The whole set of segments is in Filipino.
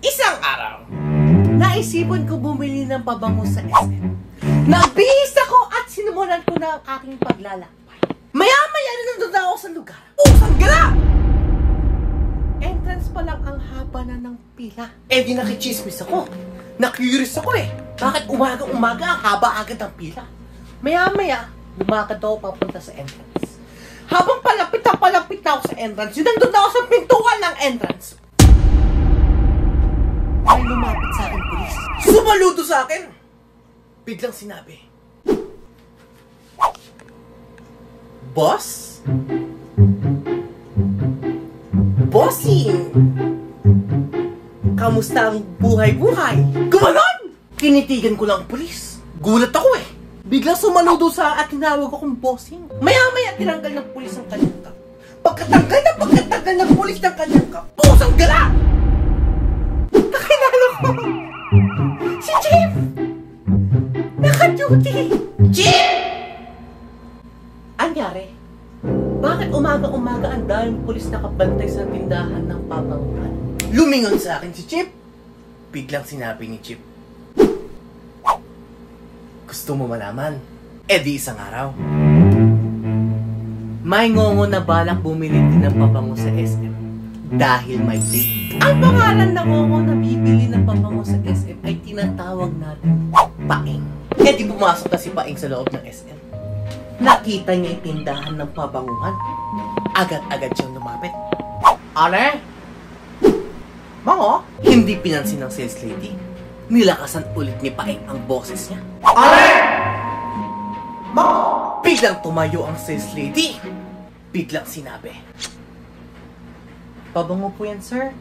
Isang araw, naisipan ko bumili ng pabango sa SM. Nagbihis ako at sinimulan ko na ang aking paglalakbay. Maya-maya na nandun ako sa lugar. Pusang gala! Entrance pa lang ang haba na ng pila. Eh di nakichismis ako. Na-curious ako eh. Bakit umaga-umaga ang haba agad ng pila? Maya-maya, lumakad ako papunta sa entrance. Habang palapit na ako sa entrance, yun nandun ako sa pintuan ng entrance. May lumapit sa akin, pulis. Sumaludo sa akin! Biglang sinabi, Boss? Bossing! Kamusta ang buhay-buhay? Gumanon! Tinitigan ko lang ang pulis. Gulat ako eh. Biglang sumaludo sa at tinawag akong bossing. Maya-maya tinanggal ng pulis ang kanyang cup. Pagkatanggal ng pulis ng kanyang cup, pusang gala! Nakilala ko! Si Chief! Naka-duty! Chief! Anyari? Bakit umaga-umaga ang daming pulis nakabantay sa tindahan ng pabangunan? Lumingon sa akin si Chief. Biglang sinabi ni Chief, gusto mo malaman? Eh di isang araw, may ngongo na balak bumili din ng pabango sa SM dahil may date. Ang pangalan ng ngongo na bibili ng pabango sa SM ay tinatawag natin Paing. Eh di pumasok na si Paing sa loob ng SM. Nakita niya yung tindahan ng pabanguhan. Agad-agad siyang lumapit. Ale? Mango? Hindi pinansin ng sales lady. Nilakasan ulit ni Paing ang boses niya. Ale! Mango! Biglang tumayo ang sales lady. Biglang sinabi, pabango po yan, sir.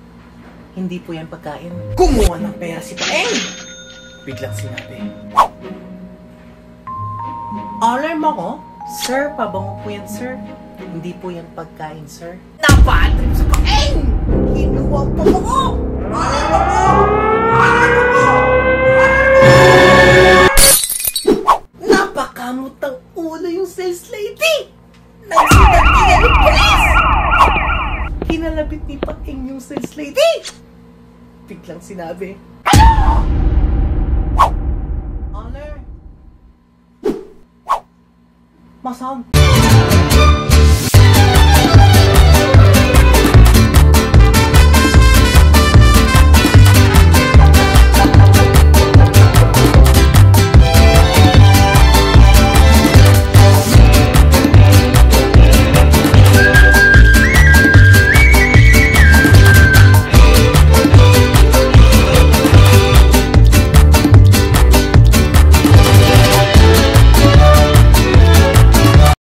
Hindi po yan pagkain. Kumuha ng pera si Paing. Biglang sinabi, alarm ako? Sir, pabango po yan, sir. Hindi po yan pagkain, sir. Napatrip sa Paing! Kinuha ang pabango! Alarm ako! Alarm ako! Napakamutang ulo yung sales lady! Nagsigat-sigat yung pulis! Kinalabit ni Paing yung sales lady! Biglang sinabi, ano? Honor! Masound!